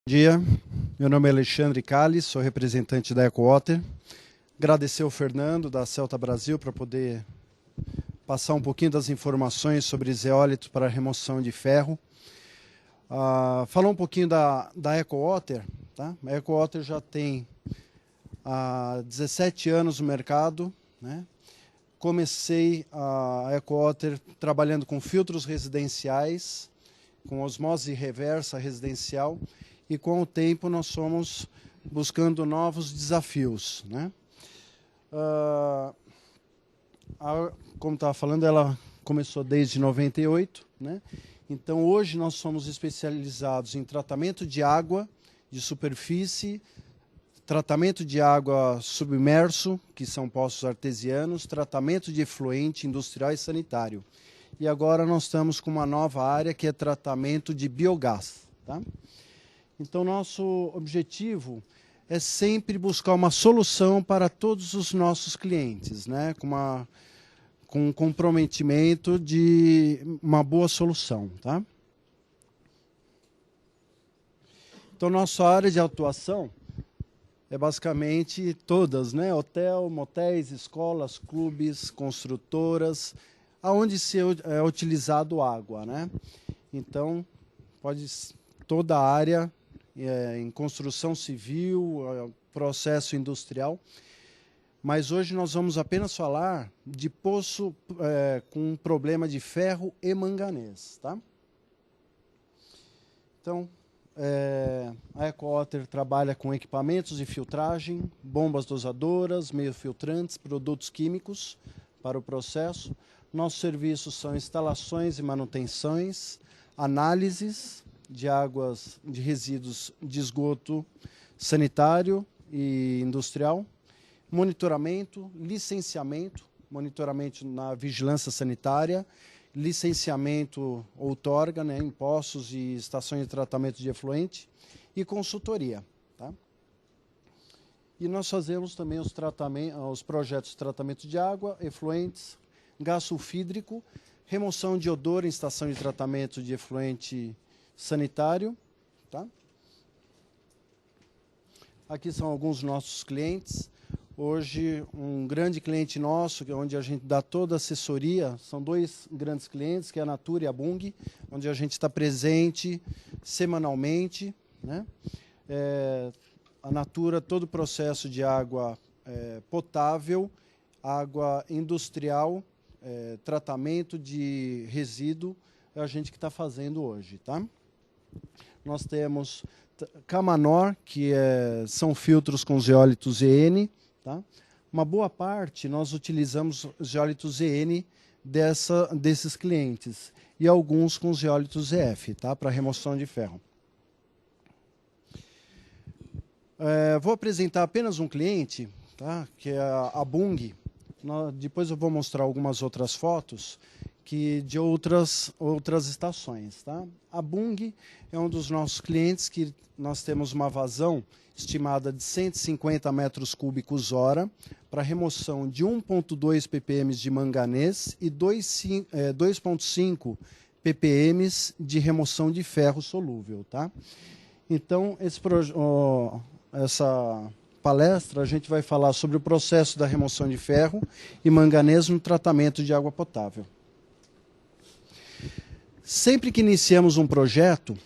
Bom dia, meu nome é Alexandre Calles, sou representante da EcoWater. Agradecer ao Fernando da Celta Brasil para poder passar um pouquinho das informações sobre zeólitos para remoção de ferro. Falar um pouquinho da EcoWater. Tá? A EcoWater já tem há 17 anos no mercado, né? Comecei a EcoWater trabalhando com filtros residenciais, com osmose reversa residencial, e com o tempo nós fomos buscando novos desafios, né? Como estava falando, ela começou desde 98, né? Então hoje nós somos especializados em tratamento de água de superfície, tratamento de água submerso, que são poços artesianos, tratamento de efluente industrial e sanitário. E agora nós estamos com uma nova área que é tratamento de biogás, tá? Então, nosso objetivo é sempre buscar uma solução para todos os nossos clientes, né? Com um comprometimento de uma boa solução, tá? Então, nossa área de atuação é basicamente todas, né? Hotel, motéis, escolas, clubes, construtoras, aonde é utilizado água, né? Então, toda a área em construção civil, processo industrial, mas hoje nós vamos apenas falar de poço com problema de ferro e manganês, tá? Então, a EcoWater trabalha com equipamentos de filtragem, bombas dosadoras, meios filtrantes, produtos químicos para o processo. Nossos serviços são instalações e manutenções, análises de águas, de resíduos de esgoto sanitário e industrial, monitoramento, licenciamento, monitoramento na vigilância sanitária, licenciamento outorga, né, em poços e estações de tratamento de efluente e consultoria, tá? E nós fazemos também os projetos de tratamento de água, efluentes, gás sulfídrico, remoção de odor em estação de tratamento de efluente sanitário, tá? Aqui são alguns dos nossos clientes. Hoje, um grande cliente nosso, onde a gente dá toda a assessoria, são dois grandes clientes, que é a Natura e a Bung, onde a gente está presente semanalmente, né? A Natura, todo o processo de água potável, água industrial, tratamento de resíduo, é a gente que está fazendo hoje, tá? Nós temos Camanor, que são filtros com zeólitos EN, tá? Uma boa parte nós utilizamos zeólitos EN desses clientes e alguns com zeólitos EF, tá? Para remoção de ferro. Vou apresentar apenas um cliente, tá? Que é a Bung. Depois eu vou mostrar algumas outras fotos de outras estações, tá? A Bung é um dos nossos clientes que nós temos uma vazão estimada de 150 metros cúbicos hora para remoção de 1,2 ppm de manganês e 2,5 ppm de remoção de ferro solúvel, tá? Então, essa palestra a gente vai falar sobre o processo da remoção de ferro e manganês no tratamento de água potável. Sempre que iniciamos um projeto,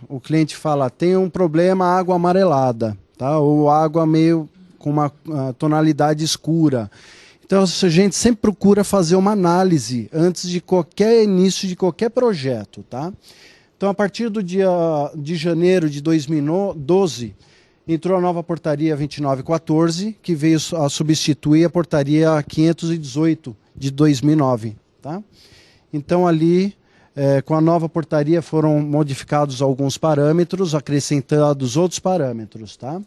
o cliente fala, tem um problema água amarelada, tá? Ou água meio com uma tonalidade escura. Então, a gente sempre procura fazer uma análise antes de qualquer início de qualquer projeto, tá? Então, a partir do dia de janeiro de 2012, entrou a nova portaria 2914, que veio a substituir a portaria 518 de 2009, tá? Então, ali, com a nova portaria, foram modificados alguns parâmetros, acrescentados outros parâmetros, tá?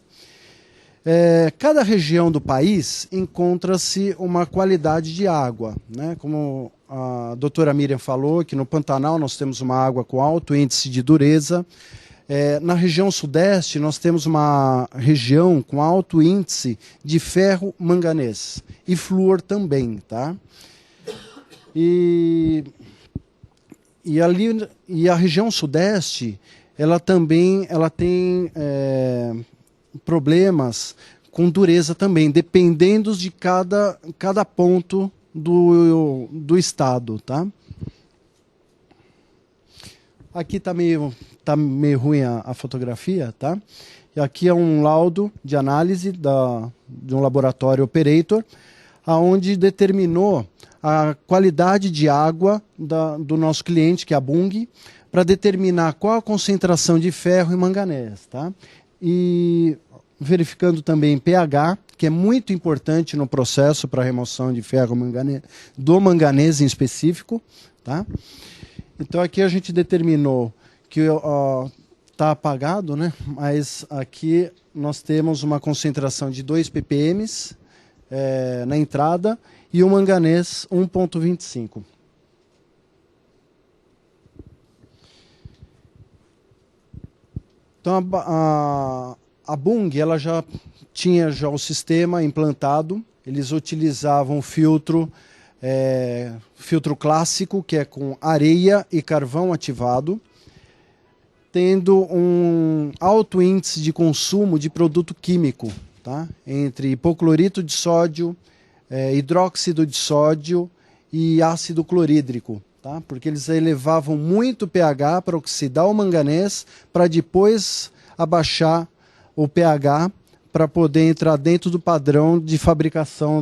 Cada região do país encontra-se uma qualidade de água, né? Como a doutora Miriam falou, que no Pantanal nós temos uma água com alto índice de dureza. Na região sudeste, nós temos uma região com alto índice de ferro manganês e flúor também, tá? E a região sudeste ela também tem problemas com dureza também, dependendo de cada ponto do estado, tá? Aqui tá meio ruim a fotografia, tá? E aqui é um laudo de análise de um laboratório operator, aonde determinou a qualidade de água do nosso cliente, que é a Bung, para determinar qual a concentração de ferro e manganês, tá? E verificando também pH, que é muito importante no processo para remoção de ferro manganês, do manganês em específico, tá? Então aqui a gente determinou que está apagado, né? Mas aqui nós temos uma concentração de 2 ppm na entrada e o manganês 1,25. Então a Bung ela já tinha o sistema implantado, eles utilizavam filtro clássico, que é com areia e carvão ativado, tendo um alto índice de consumo de produto químico, tá? Entre hipoclorito de sódio, hidróxido de sódio e ácido clorídrico, tá? Porque eles elevavam muito o pH para oxidar o manganês, para depois abaixar o pH para poder entrar dentro do padrão de fabricação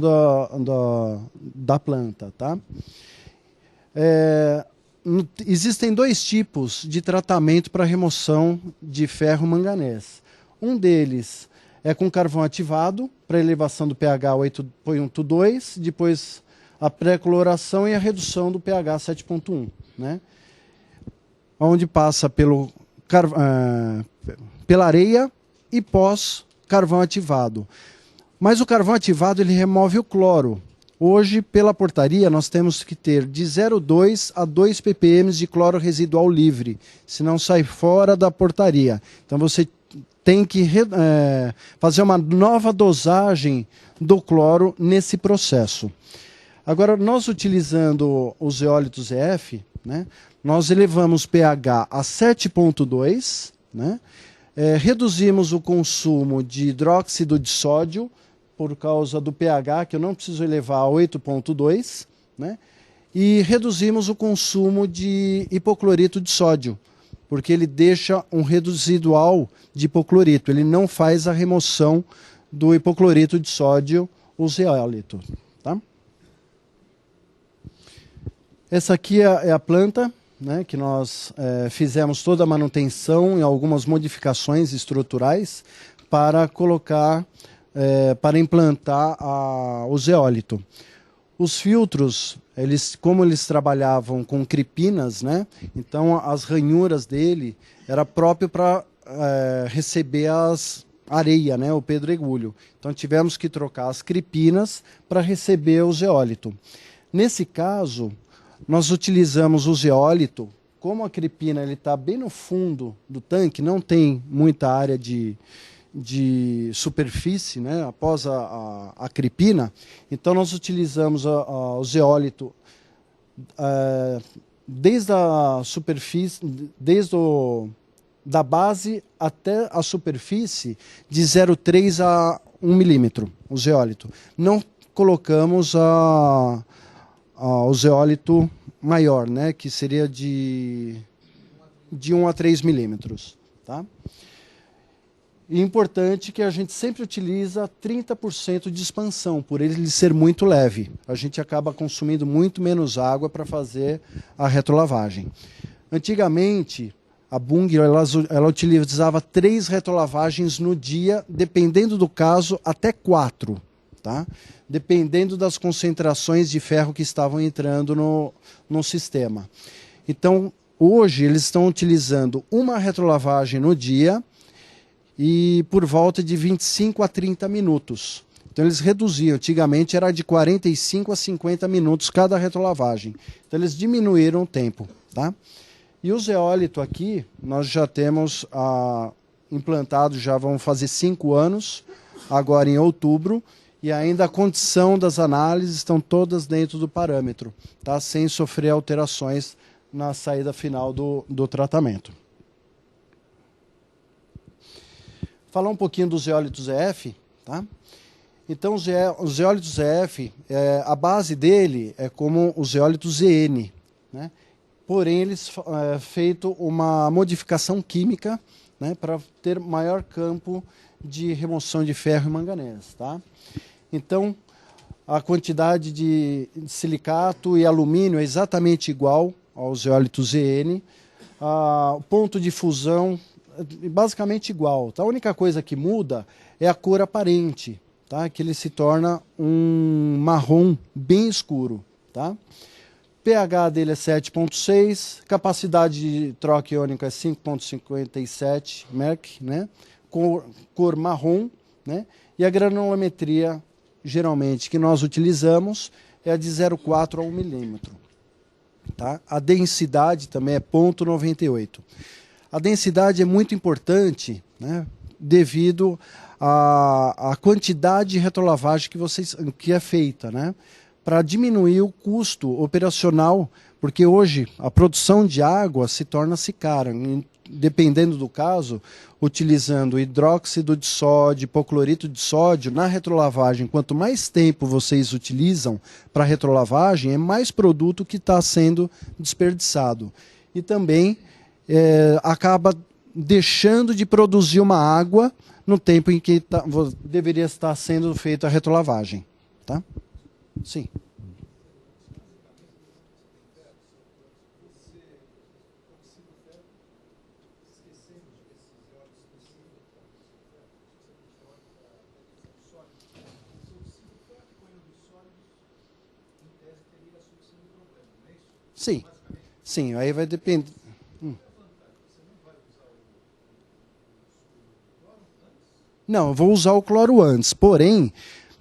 da planta, tá? Existem 2 tipos de tratamento para remoção de ferro manganês. Um deles é com carvão ativado, para elevação do pH 8,2, depois a pré-coloração e a redução do pH 7,1, né? Onde passa pela areia e pós carvão ativado. Mas o carvão ativado ele remove o cloro. Hoje, pela portaria, nós temos que ter de 0,2 a 2 ppm de cloro residual livre, senão sai fora da portaria. Então você tem que fazer uma nova dosagem do cloro nesse processo. Agora, nós utilizando os zeólitos EF, né, nós elevamos pH a 7,2, né, reduzimos o consumo de hidróxido de sódio, por causa do pH, que eu não preciso elevar a 8,2, né, e reduzimos o consumo de hipoclorito de sódio, porque ele deixa um residual de hipoclorito, ele não faz a remoção do hipoclorito de sódio, o zeólito. Tá? Essa aqui é a planta, né, que nós fizemos toda a manutenção e algumas modificações estruturais para colocar, para implantar o zeólito. Os filtros, como eles trabalhavam com cripinas, né, então as ranhuras dele era próprio para receber as areia, né, o pedregulho. Então tivemos que trocar as cripinas para receber o zeólito. Nesse caso, nós utilizamos o zeólito, como a cripina está bem no fundo do tanque, não tem muita área de superfície, né, após a cripina, então nós utilizamos o zeólito desde a superfície, da base até a superfície, de 0,3 a 1 milímetro, o zeólito. Não colocamos o zeólito maior, né, que seria de 1 a 3 milímetros. Tá? E importante que a gente sempre utiliza 30% de expansão, por ele ser muito leve. A gente acaba consumindo muito menos água para fazer a retrolavagem. Antigamente, a Bung ela utilizava 3 retrolavagens no dia, dependendo do caso, até 4. Tá? Dependendo das concentrações de ferro que estavam entrando no sistema. Então, hoje, eles estão utilizando uma retrolavagem no dia e por volta de 25 a 30 minutos. Então, eles reduziam. Antigamente, era de 45 a 50 minutos cada retrolavagem. Então, eles diminuíram o tempo. Tá? E o zeólito aqui, nós já temos implantado, já vão fazer 5 anos, agora em outubro, e ainda a condição das análises estão todas dentro do parâmetro, tá? Sem sofrer alterações na saída final do tratamento. falar um pouquinho do zeólito ZF, tá? Então, o zeólito ZF, a base dele é como o zeólito ZN, né? Porém, eles feito uma modificação química, né, para ter maior campo de remoção de ferro e manganês, tá? Então, a quantidade de silicato e alumínio é exatamente igual ao zeólito ZN. O ponto de fusão é basicamente igual, tá? A única coisa que muda é a cor aparente, tá? Que ele se torna um marrom bem escuro, tá? pH dele é 7,6, capacidade de troca iônica é 5,57 Merck, né? Cor marrom, né? E a granulometria, geralmente, que nós utilizamos é a de 0,4 a 1 milímetro. Tá? A densidade também é 0,98. A densidade é muito importante, né? Devido à quantidade de retrolavagem que é feita, né? Para diminuir o custo operacional, porque hoje a produção de água se torna-se cara, dependendo do caso, utilizando hidróxido de sódio, hipoclorito de sódio na retrolavagem. Quanto mais tempo vocês utilizam para retrolavagem, é mais produto que está sendo desperdiçado. E também acaba deixando de produzir uma água no tempo em que deveria estar sendo feita a retrolavagem. Tá? Sim. Sim, sim, aí vai depender. Não, eu vou usar o cloro antes, porém,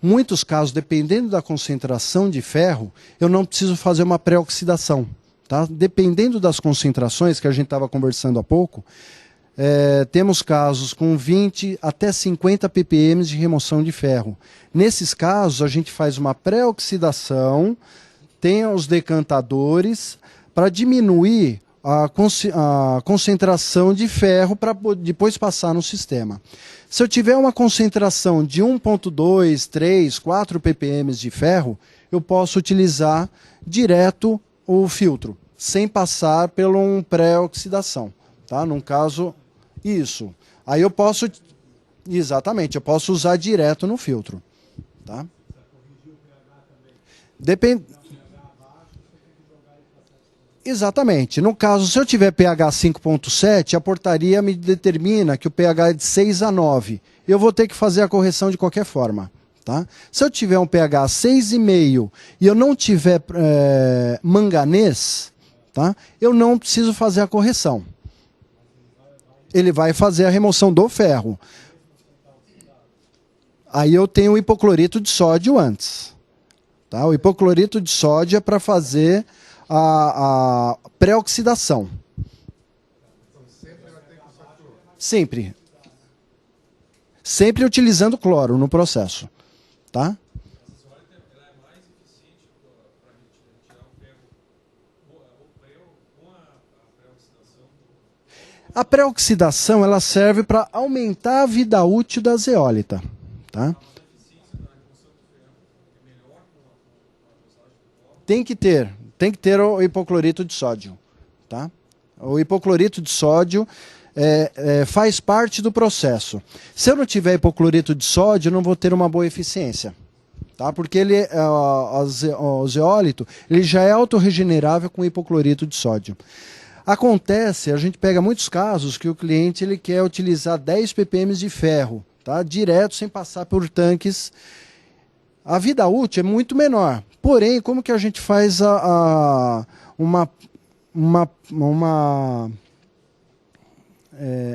muitos casos, dependendo da concentração de ferro, eu não preciso fazer uma pré-oxidação. Tá? Dependendo das concentrações, que a gente estava conversando há pouco, temos casos com 20 até 50 ppm de remoção de ferro. Nesses casos, a gente faz uma pré-oxidação, tem os decantadores, para diminuir a concentração de ferro para depois passar no sistema. Se eu tiver uma concentração de 1,2, 3, 4 ppm de ferro, eu posso utilizar direto o filtro, sem passar por uma pré-oxidação. Tá? Num caso, isso. Aí eu posso, exatamente, eu posso usar direto no filtro. Tá? Depende. Exatamente. No caso, se eu tiver pH 5,7, a portaria me determina que o pH é de 6 a 9. Eu vou ter que fazer a correção de qualquer forma. Tá? Se eu tiver um pH 6,5 e eu não tiver manganês, tá? Eu não preciso fazer a correção. Ele vai fazer a remoção do ferro. Aí eu tenho o hipoclorito de sódio antes. Tá? O hipoclorito de sódio é para fazer a pré-oxidação. Sempre. Sempre utilizando cloro no processo. Tá? A pré-oxidação ela serve para aumentar a vida útil da zeólita. Tá? Tem que ter o hipoclorito de sódio. Tá? O hipoclorito de sódio faz parte do processo. Se eu não tiver hipoclorito de sódio, eu não vou ter uma boa eficiência. Tá? Porque o zeólito ele já é autorregenerável com hipoclorito de sódio. Acontece, a gente pega muitos casos que o cliente ele quer utilizar 10 ppm de ferro, tá? Direto, sem passar por tanques. A vida útil é muito menor. Porém, como que a gente faz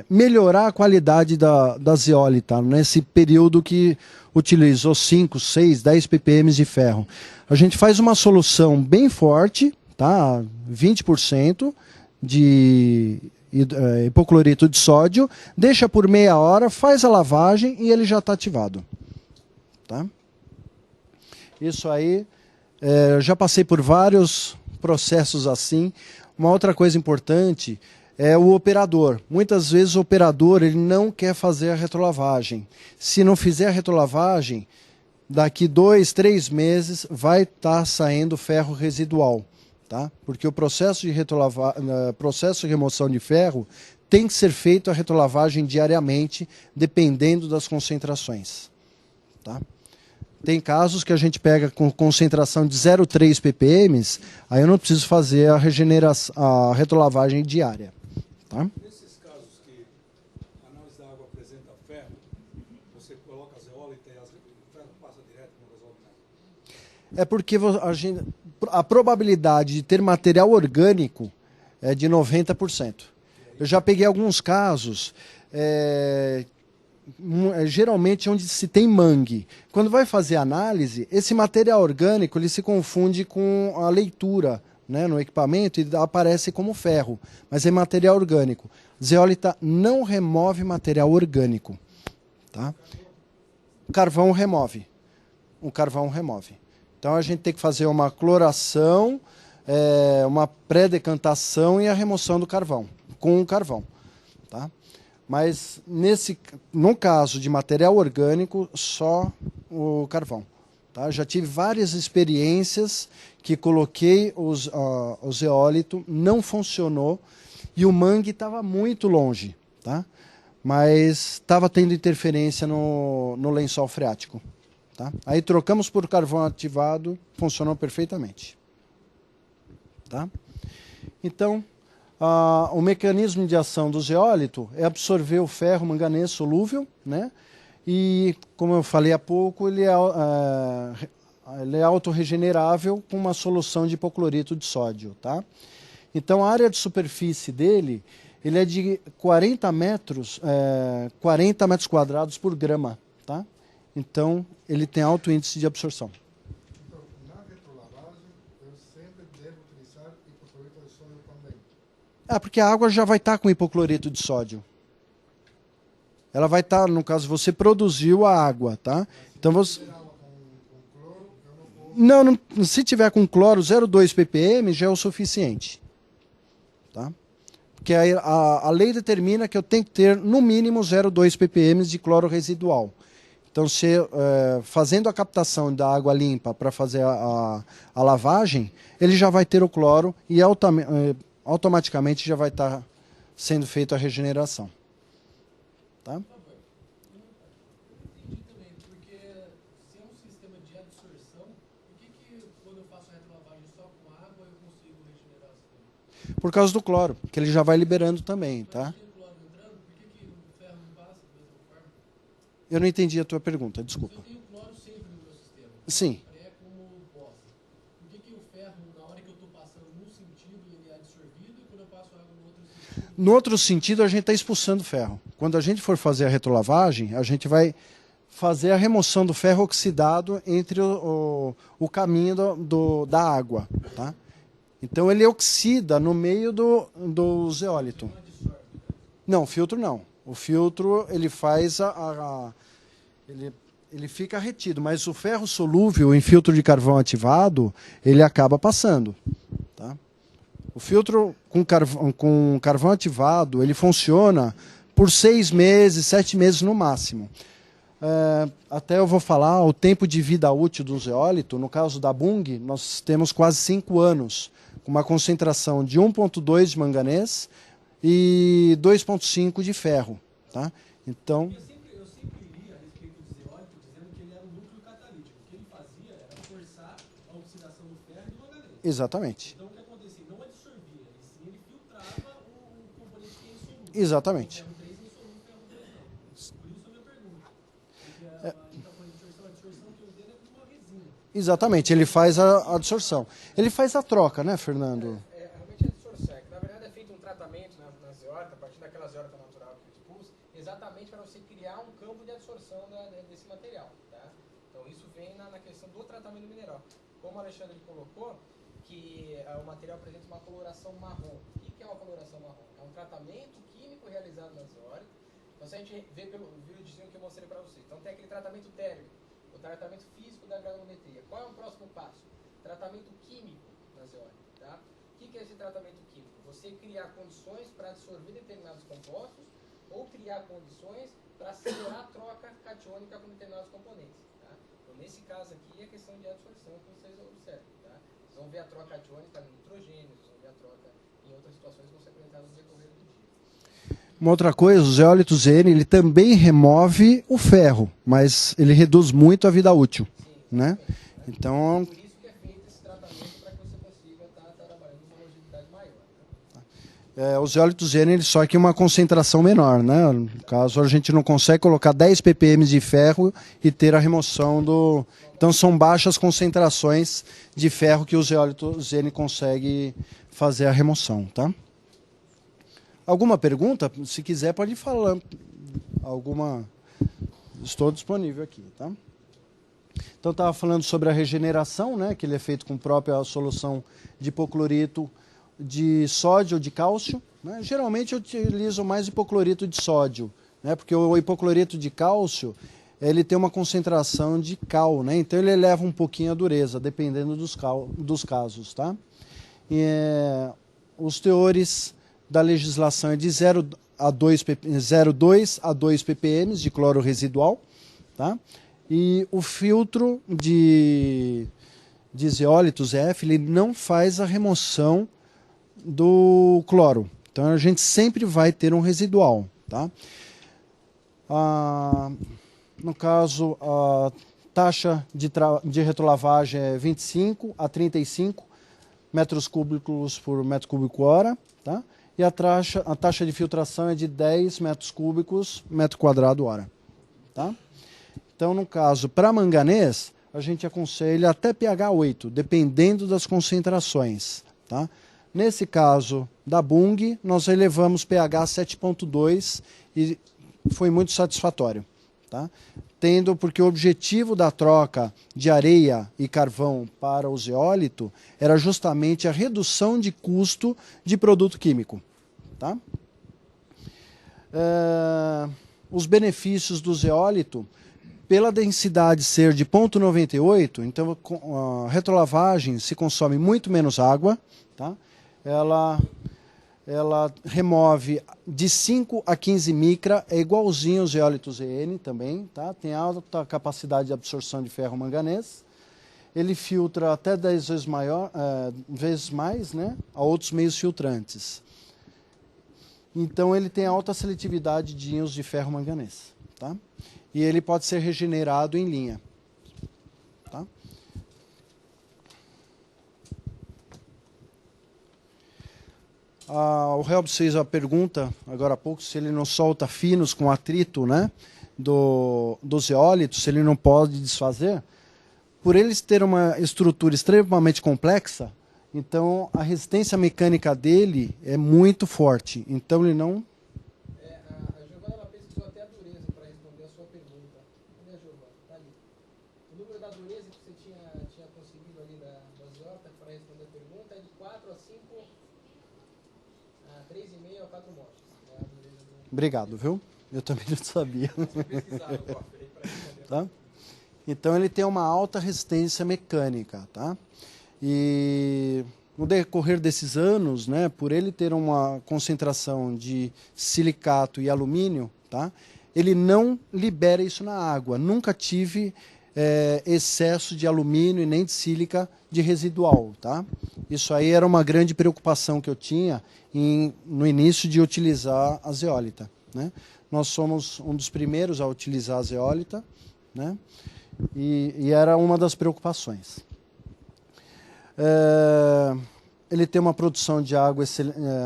melhorar a qualidade da zeólita nesse período que utilizou 5, 6, 10 ppm de ferro? A gente faz uma solução bem forte, tá? 20% de hipoclorito de sódio, deixa por meia hora, faz a lavagem e ele já está ativado. Tá? Isso aí, eu já passei por vários processos assim. Uma outra coisa importante é o operador. Muitas vezes o operador ele não quer fazer a retrolavagem. Se não fizer a retrolavagem, daqui 2, 3 meses vai estar saindo ferro residual. Tá? Porque o processo processo de remoção de ferro tem que ser feito a retrolavagem diariamente, dependendo das concentrações. Tá? Tem casos que a gente pega com concentração de 0,3 ppm, aí eu não preciso fazer a retrolavagem diária. Tá? Nesses casos que a análise da água apresenta ferro, você coloca a zeólita e o ferro passa direto no gasóleo? É porque a probabilidade de ter material orgânico é de 90%. Eu já peguei alguns casos, geralmente onde se tem mangue. Quando vai fazer análise, esse material orgânico ele se confunde com a leitura, né, no equipamento e aparece como ferro, mas é material orgânico. Zeólita não remove material orgânico. Tá? O carvão remove. O carvão remove. Então a gente tem que fazer uma cloração, uma pré-decantação e a remoção do carvão, com o carvão. Tá? Mas no caso de material orgânico, só o carvão. Tá? Já tive várias experiências que coloquei o zeólito, não funcionou e o mangue estava muito longe, tá? Mas estava tendo interferência no lençol freático. Tá? Aí trocamos por carvão ativado, funcionou perfeitamente. Tá? Então, o mecanismo de ação do zeólito é absorver o ferro manganês solúvel, né? E, como eu falei há pouco, ele é autorregenerável com uma solução de hipoclorito de sódio. Tá? Então, a área de superfície dele ele é de 40 metros quadrados por grama. Tá? Então, ele tem alto índice de absorção. Então, na retrolavagem, eu sempre devo utilizar hipoclorito de sódio também. Porque a água já vai estar com hipoclorito de sódio. Ela vai estar, no caso, você produziu a água, tá? Então você... Não, se tiver com cloro 0,2 ppm já é o suficiente. Tá? Porque a lei determina que eu tenho que ter no mínimo 0,2 ppm de cloro residual. Então, fazendo a captação da água limpa para fazer a lavagem, ele já vai ter o cloro e automaticamente já vai estar sendo feita a regeneração. Tá? Eu entendi também, porque se é um sistema de absorção, por que quando eu faço a retrolavagem só com água eu consigo regenerar assim? Por causa do cloro, que ele já vai liberando também, tá? Mas tem o cloro entrando, por que o ferro não passa da mesma forma? Eu não entendi a tua pergunta, desculpa. Eu tenho cloro sempre no meu sistema. Sim. É como bosta. Por que o ferro, na hora que eu estou passando num sentido, ele é absorvido e quando eu passo água no outro sentido... No outro sentido, a gente está expulsando ferro. Quando a gente for fazer a retrolavagem, a gente vai fazer a remoção do ferro oxidado entre o caminho da água. Tá? Então ele oxida no meio do zeólito. Não, filtro não. O filtro ele faz ele fica retido, mas o ferro solúvel em filtro de carvão ativado, ele acaba passando. Tá? O filtro com carvão ativado, ele funciona por 6 meses, 7 meses no máximo. Até eu vou falar o tempo de vida útil do zeólito. No caso da Bung, nós temos quase 5 anos, com uma concentração de 1,2 de manganês e 2,5 de ferro. Tá? Então... Eu sempre li a respeito do zeólito dizendo que ele era um núcleo catalítico. O que ele fazia era forçar a oxidação do ferro e do manganês. Exatamente. Então o que acontecia? Não absorvia, ele filtrava o componente que é insolúvel. Exatamente. O ferro 3 é insolúvel, o ferro 2 não. Por isso a minha pergunta. Porque a gente está falando de absorção que eu entendo é como uma resina. Exatamente, ele faz a absorção. Ele faz a troca, né, Fernando? Realmente é absorção. Que, na verdade, é feito um tratamento na zeólita, a partir daquela zeólita natural que expulsa, exatamente para você criar um campo de absorção desse material. Tá? Então, isso vem na questão do tratamento do mineral. Como o Alexandre colocou, que o material apresenta uma coloração marrom. O que é uma coloração marrom? É um tratamento químico realizado na zeólita. Então, se a gente vê pelo videozinho que eu mostrei para vocês, então tem aquele tratamento térmico, o tratamento físico da granulometria. Qual é o próximo passo? Tratamento químico na zeólita. Tá? O que é esse tratamento químico? Você criar condições para absorver determinados compostos ou criar condições para acelerar a troca catiônica com determinados componentes. Tá? Então, nesse caso aqui, é questão de absorção que vocês observam. Tá? Vocês vão ver a troca catiônica no nitrogênio, vocês vão ver a troca em outras situações que vão ser apresentadas no decorrer do dia. Uma outra coisa, o zeólito ZN, ele também remove o ferro, mas ele reduz muito a vida útil, né? Então, Por isso que é feito esse tratamento para que você consiga estar trabalhando com uma longevidade maior. Né? o zeólito ZN, ele só que uma concentração menor, né? No caso, a gente não consegue colocar 10 ppm de ferro e ter a remoção do... Então, são baixas concentrações de ferro que o zeólito ZN consegue fazer a remoção, tá? Alguma pergunta? Se quiser, pode falar. Estou disponível aqui, tá? Então, estava falando sobre a regeneração, né? Que ele é feito com a própria solução de hipoclorito de sódio ou de cálcio, né? Geralmente, eu utilizo mais hipoclorito de sódio, né? Porque o hipoclorito de cálcio, ele tem uma concentração de cal, né? Então, ele eleva um pouquinho a dureza, dependendo dos casos, tá? Os teores da legislação é de 0,2 a 2 ppm de cloro residual, tá? E o filtro de zeólitos ZF, ele não faz a remoção do cloro. Então a gente sempre vai ter um residual, tá? No caso, a taxa de retrolavagem é 25 a 35 metros cúbicos por metro cúbico hora, tá? E a taxa de filtração é de 10 metros cúbicos metro quadrado hora, tá? Então, no caso, para manganês, a gente aconselha até pH 8, dependendo das concentrações, tá? Nesse caso da Bung, nós elevamos pH 7.2 e foi muito satisfatório, tá? Porque o objetivo da troca de areia e carvão para o zeólito era justamente a redução de custo de produto químico, tá? Os benefícios do zeólito, pela densidade ser de 0,98, então a retrolavagem se consome muito menos água, tá? Ela remove de 5 a 15 micra, é igualzinho o zeólito ZN também, tá? Tem alta capacidade de absorção de ferro manganês. Ele filtra até 10 vezes mais, né, a outros meios filtrantes. Então ele tem alta seletividade de íons de ferro manganês, tá? E ele pode ser regenerado em linha, tá? O Helb fez a pergunta, agora há pouco, se ele não solta finos com atrito, né, do zeólito, se ele não pode desfazer. Por eles ter uma estrutura extremamente complexa, então a resistência mecânica dele é muito forte. Então ele não... A Giovana ela pesquisou até a dureza para responder a sua pergunta. Cadê a Giovana? Tá ali. O número da dureza que você tinha conseguido ali da zeólita para responder a pergunta é de 4 a 5... 3,5 a 4 mortes. É a dureza do... Obrigado, viu? Eu também não sabia. Tá? Então ele tem uma alta resistência mecânica, tá? E no decorrer desses anos, né, por ele ter uma concentração de silicato e alumínio, tá? Ele não libera isso na água. Nunca tive excesso de alumínio e nem de sílica de residual, tá? Isso aí era uma grande preocupação que eu tinha no início de utilizar a zeólita, né? Nós somos um dos primeiros a utilizar a zeólita, né? E era uma das preocupações. Ele tem uma produção de água,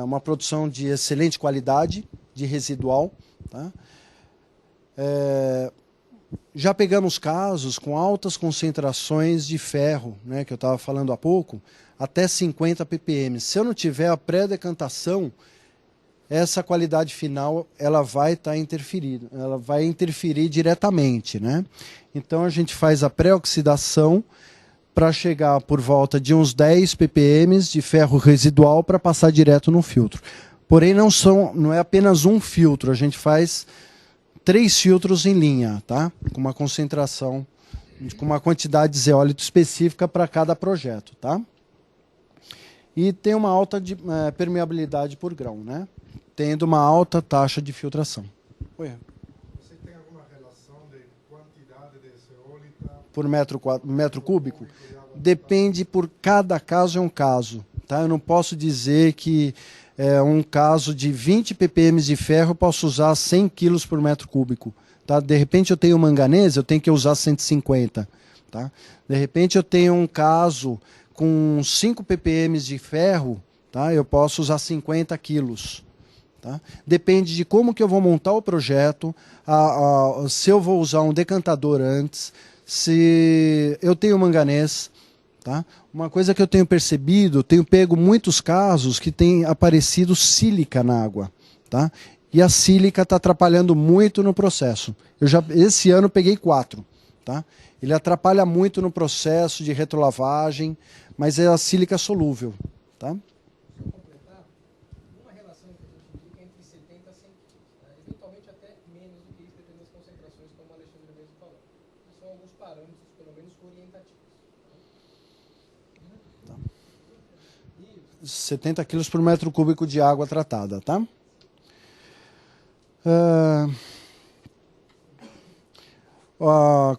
uma produção de excelente qualidade, de residual, tá? Já pegamos casos com altas concentrações de ferro, né, que eu estava falando há pouco, até 50 ppm. Se eu não tiver a pré-decantação, essa qualidade final ela vai estar interferindo, ela vai interferir diretamente, né? Então a gente faz a pré-oxidação para chegar por volta de uns 10 ppm de ferro residual para passar direto no filtro. Porém não é apenas um filtro, a gente faz 3 filtros em linha, tá? Com uma concentração, com uma quantidade de zeólito específica para cada projeto, tá? e tem uma alta permeabilidade por grão, né? Tendo uma alta taxa de filtração. Oi. Você tem alguma relação de quantidade de zeólita Por metro cúbico? de água Depende, por cada caso é um caso. Tá? Eu não posso dizer que um caso de 20 ppm de ferro eu posso usar 100 quilos por metro cúbico. Tá? De repente eu tenho manganês, eu tenho que usar 150. Tá? De repente eu tenho um caso com 5 ppm de ferro, tá? Eu posso usar 50 quilos. Tá? Depende de como que eu vou montar o projeto, se eu vou usar um decantador antes, se eu tenho manganês. Tá? Uma coisa que eu tenho percebido, tenho pego muitos casos que tem aparecido sílica na água. Tá? E a sílica está atrapalhando muito no processo. Esse ano peguei 4. Tá? Ele atrapalha muito no processo de retrolavagem, mas é a sílica solúvel. Tá? Completar, uma relação que a gente indica é entre 70 a 100 quilos, né? Eventualmente até menos do que isso, dependendo das concentrações, como o Alexandre mesmo falou. Mas são alguns parâmetros, pelo menos, orientativos. 70 quilos por metro cúbico de água tratada, tá?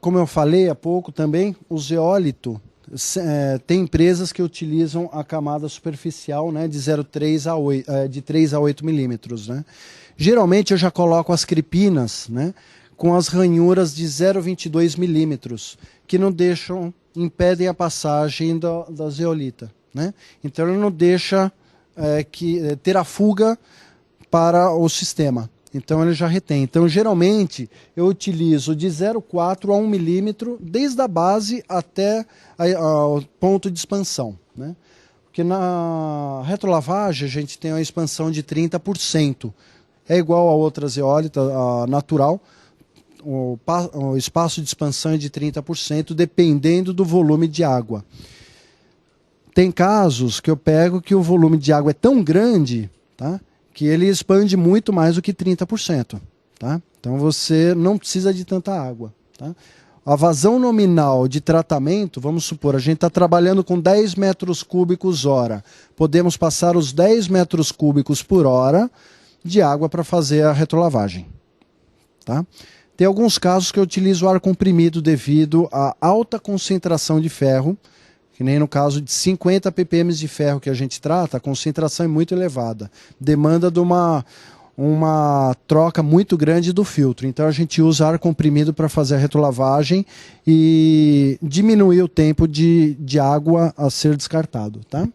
Como eu falei há pouco também, o zeólito, tem empresas que utilizam a camada superficial, né, de 3 a 8 milímetros. Né? Geralmente eu já coloco as cripinas, né, com as ranhuras de 0,22 milímetros, que não impedem a passagem da zeolita. Né? Então ele não deixa ter a fuga para o sistema. Então ele já retém. Então geralmente eu utilizo de 0,4 a 1 milímetro desde a base até o ponto de expansão. Né? Porque na retrolavagem a gente tem uma expansão de 30%. É igual a outra zeólita, a natural. O espaço de expansão é de 30%, dependendo do volume de água. Tem casos que eu pego que o volume de água é tão grande, tá, que ele expande muito mais do que 30%. Tá? Então você não precisa de tanta água. Tá? A vazão nominal de tratamento, vamos supor, a gente está trabalhando com 10 metros cúbicos hora. Podemos passar os 10 metros cúbicos por hora de água para fazer a retrolavagem. Tá? Tem alguns casos que eu utilizo ar comprimido devido à alta concentração de ferro, que nem no caso de 50 ppm de ferro que a gente trata, a concentração é muito elevada. Demanda de uma troca muito grande do filtro. Então a gente usa ar comprimido para fazer a retrolavagem e diminuir o tempo de água a ser descartado. Tá?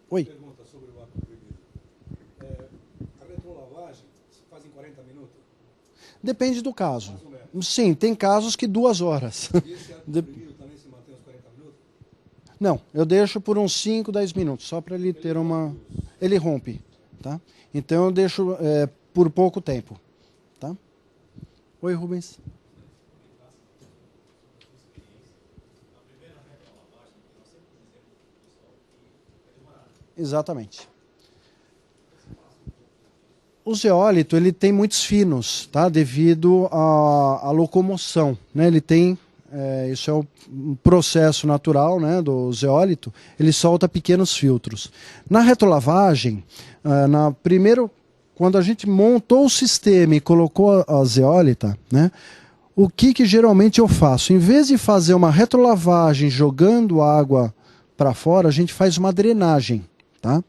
Oi. Pergunta sobre o ar comprimido. A retrolavagem se faz em 40 minutos? Depende do caso. Mais ou menos. Sim, tem casos que 2 horas. E esse ar comprimido também se mantém uns 40 minutos? Não, eu deixo por uns 5, 10 minutos, só para ele ter uma... Ele rompe, tá? Então eu deixo por pouco tempo, tá? Oi, Rubens. Exatamente. O zeólito ele tem muitos finos, tá? Devido à locomoção, né? Ele tem, isso é um processo natural, né, do zeólito, ele solta pequenos filtros. Na retrolavagem, quando a gente montou o sistema e colocou a zeólita, né, o que geralmente eu faço? Em vez de fazer uma retrolavagem jogando água para fora, a gente faz uma drenagem, tá?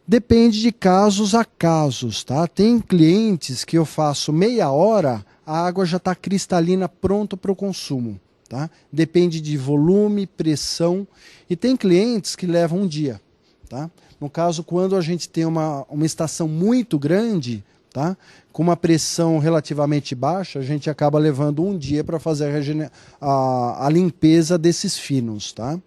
Depende de casos a casos, tá? Tem clientes que eu faço meia hora, a água já está cristalina, pronta para o consumo, tá? Depende de volume, pressão, e tem clientes que levam um dia, tá? No caso, quando a gente tem uma estação muito grande, tá? Com uma pressão relativamente baixa, a gente acaba levando um dia para fazer a limpeza desses finos, tá?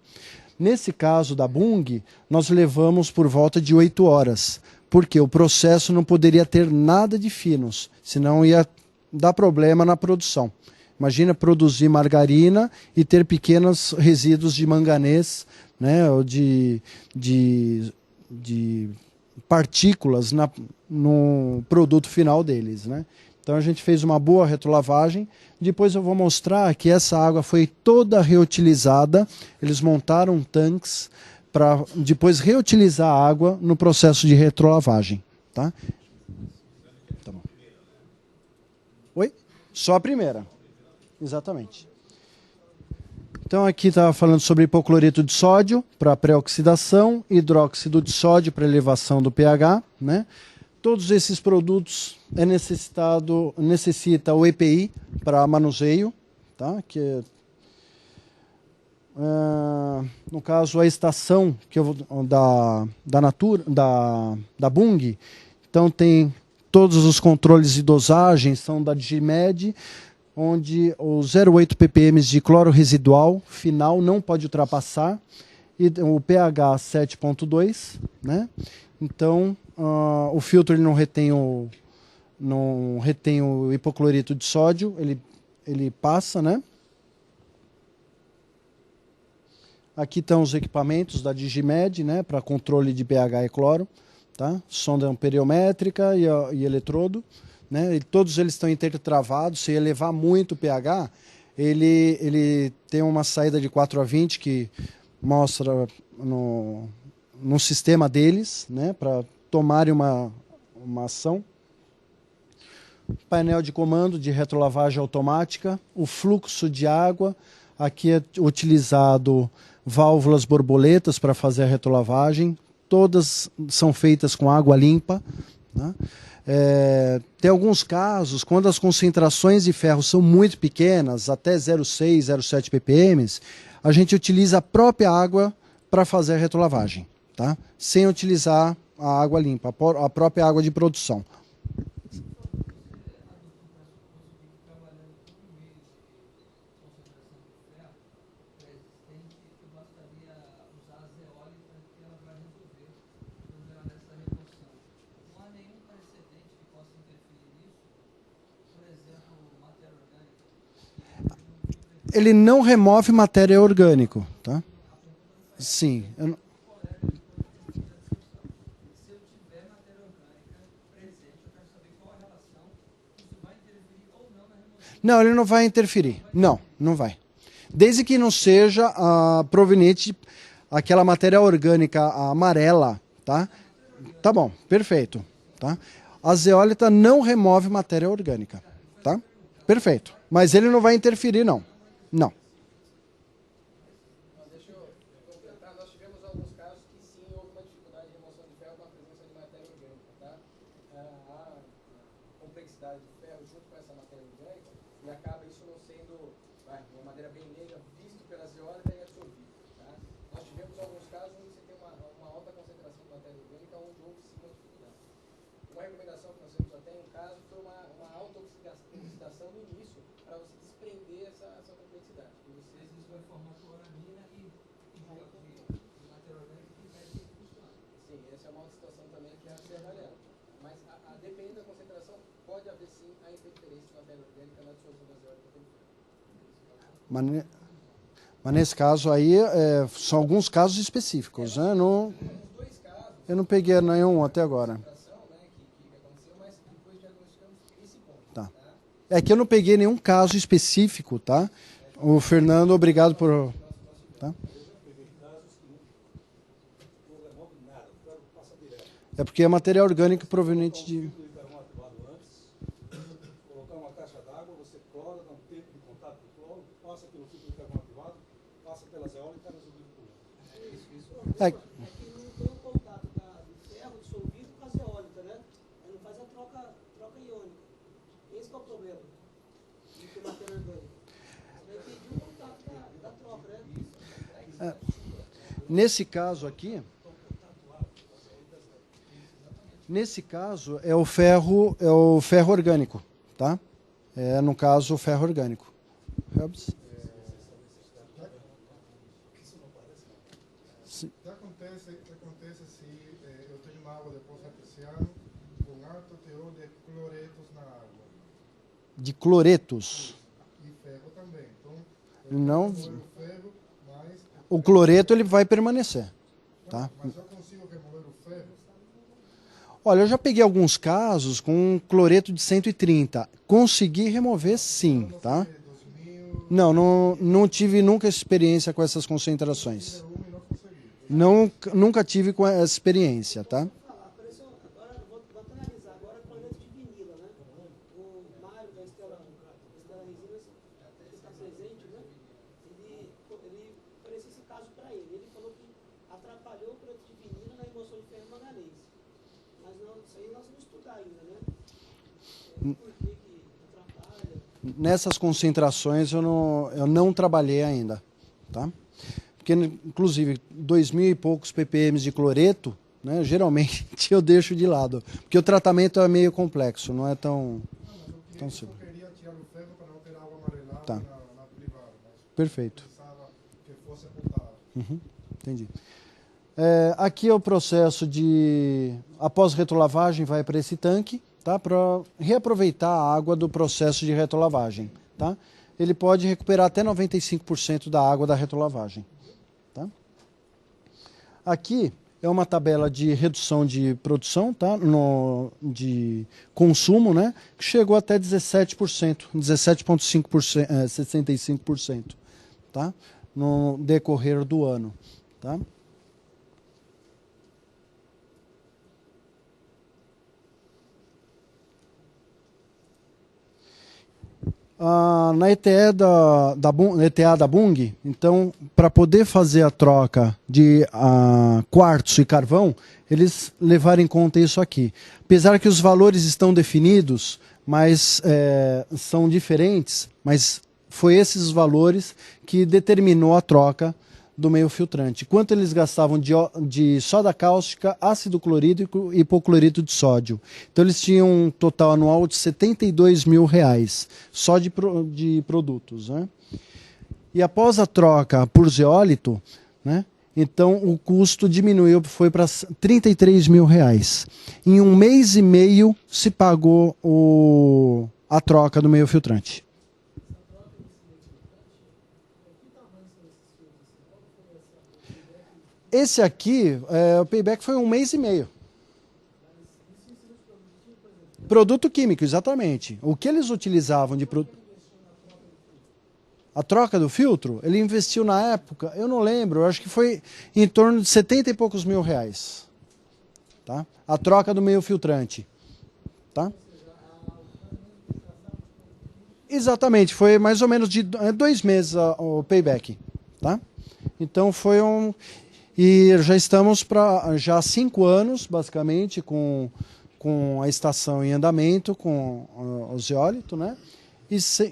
Nesse caso da Bung, nós levamos por volta de 8 horas, porque o processo não poderia ter nada de finos, senão ia dar problema na produção. Imagina produzir margarina e ter pequenos resíduos de manganês, né, ou de partículas no produto final deles. Né? Então a gente fez uma boa retrolavagem. Depois eu vou mostrar que essa água foi toda reutilizada. Eles montaram tanques para depois reutilizar a água no processo de retrolavagem. Tá? Tá bom. Oi? Só a primeira. Exatamente. Então aqui estava falando sobre hipocloreto de sódio para pré-oxidação, hidróxido de sódio para elevação do pH, né? Todos esses produtos necessita o EPI para manuseio, tá? No caso a estação que da Natura, da Bung, então tem todos os controles de dosagem são da Digimed, onde os 0,8 ppm de cloro residual final não pode ultrapassar, e o pH 7,2, né? Então, o filtro ele não retém o hipocloreto de sódio, ele passa, né? Aqui estão os equipamentos da Digimed, né, para controle de pH e cloro, tá? Sonda amperiométrica e eletrodo. Né? Todos eles estão intertravados. Se elevar muito o pH, ele tem uma saída de 4 a 20 que mostra no sistema deles, né? Para tomarem uma ação. Painel de comando de retrolavagem automática, o fluxo de água. Aqui é utilizado válvulas borboletas para fazer a retrolavagem. Todas são feitas com água limpa, né? Tem alguns casos, quando as concentrações de ferro são muito pequenas, até 0,6, 0,7 ppm, a gente utiliza a própria água para fazer a retrolavagem, tá? Sem utilizar a água limpa, a própria água de produção. Ele não remove matéria orgânica, tá? Sim. Não, ele não vai interferir. Não, não vai. Desde que não seja proveniente aquela matéria orgânica amarela, tá? Tá bom, perfeito, tá? A zeólita não remove matéria orgânica, tá? Perfeito. Mas ele não vai interferir, não. Não. Deixa eu completar. Nós tivemos alguns casos que sim houve uma dificuldade de remoção de ferro com a presença de matéria orgânica, tá? A complexidade do ferro junto com essa matéria orgânica e acaba isso não sendo, de uma maneira bem leiga, visto pela zeólita e absorvido, tá? Nós tivemos alguns casos onde você tem uma alta concentração de matéria orgânica onde houve sim uma dificuldade. Uma recomendação que nós temos até em um caso foi uma alta oxidação no início para você desprender essa complexidade. E vocês isso vai formar cloramina e matéria orgânica que impede que funcione. Sim, essa é uma outra situação também que é a ser avaliada. Mas dependendo da concentração, pode haver sim a interferência da matéria orgânica na absorção da zeólita pelo ferro. Mas nesse caso aí, são alguns casos específicos, né? Não, eu não peguei nenhum até agora. Tá. É que eu não peguei nenhum caso específico, tá? O Fernando, obrigado por... Tá? É porque é material orgânico proveniente de... Colocar uma caixa d'água, você clora, dá um tempo de contato com o cloro, passa pelo filtro de carbono ativado, passa pela zeólita e está resolvido o problema. É que não tem o contato do ferro dissolvido com a zeólita, né? Aí não faz a troca iônica. Esse que é o problema. De matéria orgânica. Você vai pedir o contato da troca, né? Nesse caso aqui... Nesse caso, é o ferro orgânico, tá? No caso, o ferro orgânico. O que acontece se eu tenho uma água de poço artesiano com alto teor de cloretos na água? De cloretos. E ferro também. Então, Não, o ferro, mas... o cloreto ele vai permanecer, tá? Mas eu consigo remover o ferro? Olha, eu já peguei alguns casos com cloreto de 130. Consegui remover sim, tá? Não tive nunca experiência com essas concentrações. Nunca tive com essa experiência, tá? Apareceu, agora vou analisar agora cloreto de vinila, né? O Mário da Estela Resinas, que está presente, né? Ele ofereceu esse caso para ele. Ele falou que atrapalhou o cloreto de vinila na remoção de ferro e manganês. Mas não, isso aí nós vamos estudar ainda, né? Por que atrapalha? Nessas concentrações eu não trabalhei ainda, tá? Porque, inclusive, 2.000 e poucos ppm de cloreto, né, geralmente eu deixo de lado. Porque o tratamento é meio complexo, não é tão simples. Eu queria tirar o ferro para não ter água amarelada Tá. na privada, mas Perfeito. precisava que fosse apontada. Entendi. Aqui é o processo de... Após retolavagem, vai para esse tanque, tá? Para reaproveitar a água do processo de retolavagem, tá? Ele pode recuperar até 95% da água da retolavagem. Tá? Aqui é uma tabela de redução de produção, tá? De consumo, né? Que chegou até 17%, 17,5%, 65%, tá? No decorrer do ano. Tá? Na ETE da Bung, então, para poder fazer a troca de quartzo e carvão, eles levaram em conta isso aqui. Apesar que os valores estão definidos, mas são diferentes, mas foi esses os valores que determinou a troca do meio filtrante. Quanto eles gastavam de soda cáustica, ácido clorídrico e hipoclorito de sódio. Então eles tinham um total anual de R$72 mil só de produtos, né? E após a troca por zeólito, né, então o custo diminuiu, foi para R$33 mil. Em 1 mês e meio se pagou a troca do meio filtrante. Esse aqui, o payback foi 1 mês e meio. Produto químico, exatamente. O que eles utilizavam de produto... A troca do filtro, ele investiu na época, eu não lembro, eu acho que foi em torno de 70 e poucos mil reais. Tá? A troca do meio filtrante. Tá? Exatamente, foi mais ou menos de 2 meses o payback. Tá? Então foi um... E já estamos já há 5 anos, basicamente, com a estação em andamento, com o zeólito, né?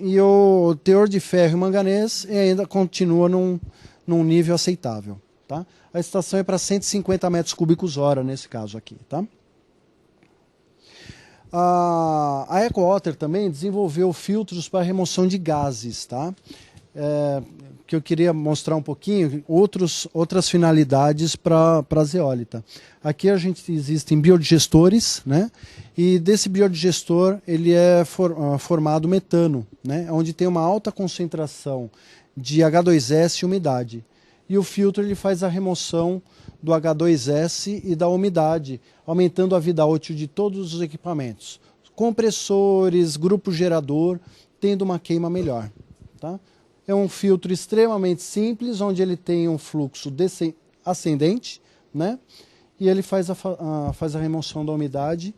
E o teor de ferro e manganês ainda continua num nível aceitável. Tá? A estação é para 150 metros cúbicos hora, nesse caso aqui. Tá? A EcoWater também desenvolveu filtros para remoção de gases, tá? Que eu queria mostrar um pouquinho, outras finalidades para a zeólita. Aqui existem biodigestores, né? E desse biodigestor ele é formado metano, né? Onde tem uma alta concentração de H2S e umidade. E o filtro ele faz a remoção do H2S e da umidade, aumentando a vida útil de todos os equipamentos. Compressores, grupo gerador, tendo uma queima melhor. Tá? É um filtro extremamente simples, onde ele tem um fluxo ascendente, né? E ele faz a remoção da umidade.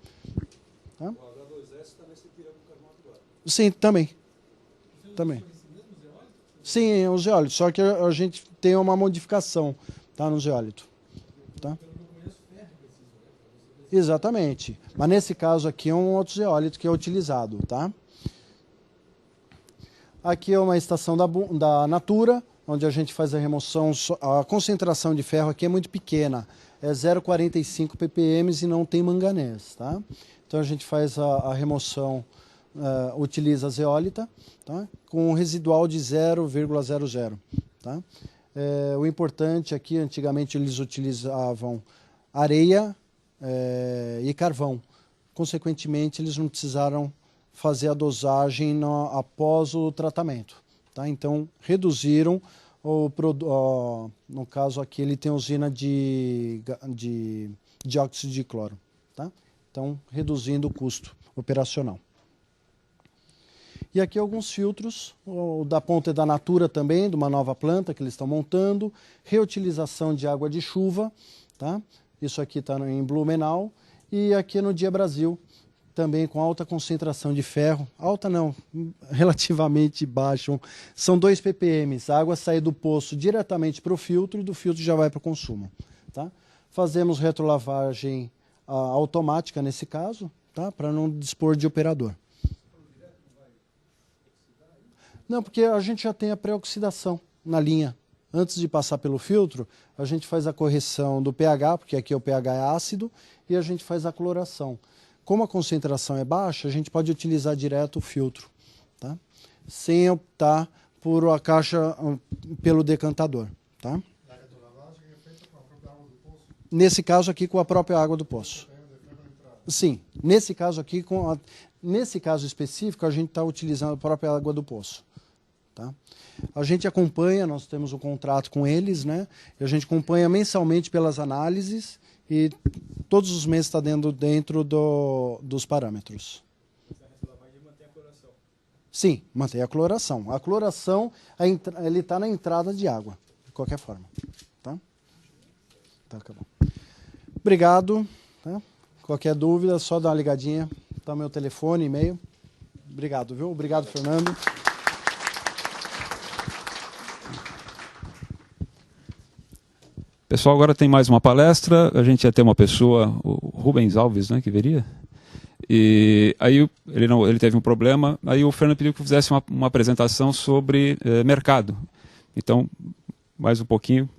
Tá? O H2S também se tira com carvão atual. Sim, também. Também. Sim, o zeólito, só que a gente tem uma modificação, tá, no zeólito. Tá? Exatamente. Mas nesse caso aqui é um outro zeólito que é utilizado, tá? Aqui é uma estação da Natura, onde a gente faz a remoção. A concentração de ferro aqui é muito pequena, é 0,45 ppm e não tem manganês, tá? Então a gente faz a remoção, utiliza a zeólita, tá? Com um residual de 0,00. Tá? O importante aqui, antigamente eles utilizavam areia e carvão. Consequentemente, eles não precisaram fazer a dosagem após o tratamento. Tá? Então, reduziram no caso aqui, ele tem usina de dióxido de cloro. Tá? então reduzindo o custo operacional. E aqui alguns filtros, o da Ponte da Natura também, de uma nova planta que eles estão montando, reutilização de água de chuva, tá? Isso aqui está em Blumenau, e aqui no Dia Brasil, também com alta concentração de ferro, alta não, relativamente baixa, são 2 ppm, a água sai do poço diretamente para o filtro e do filtro já vai para o consumo. Tá? Fazemos retrolavagem automática nesse caso, tá? Para não dispor de operador. Não, porque a gente já tem a pré-oxidação na linha. Antes de passar pelo filtro, a gente faz a correção do pH, porque aqui o pH é ácido, e a gente faz a cloração. Como a concentração é baixa, a gente pode utilizar direto o filtro, tá? Sem optar por a caixa pelo decantador. Tá? A retrolavagem é feita com a própria água do poço? Nesse caso aqui, com a própria água do poço. Sim, nesse caso aqui, nesse caso específico, a gente está utilizando a própria água do poço. Tá? A gente acompanha, nós temos um contrato com eles, né? E a gente acompanha mensalmente pelas análises e todos os meses está dentro dos parâmetros. Sim, mantém a cloração. A cloração, ele está na entrada de água, de qualquer forma. Tá? Tá, acabou. Obrigado. Tá? Qualquer dúvida, só dá uma ligadinha. Tá o meu telefone, e-mail. Obrigado, viu? Obrigado, Fernando. Pessoal, agora tem mais uma palestra. A gente ia ter uma pessoa, o Rubens Alves, né, que viria. E aí ele teve um problema. Aí o Fernando pediu que eu fizesse uma apresentação sobre mercado. Então, mais um pouquinho.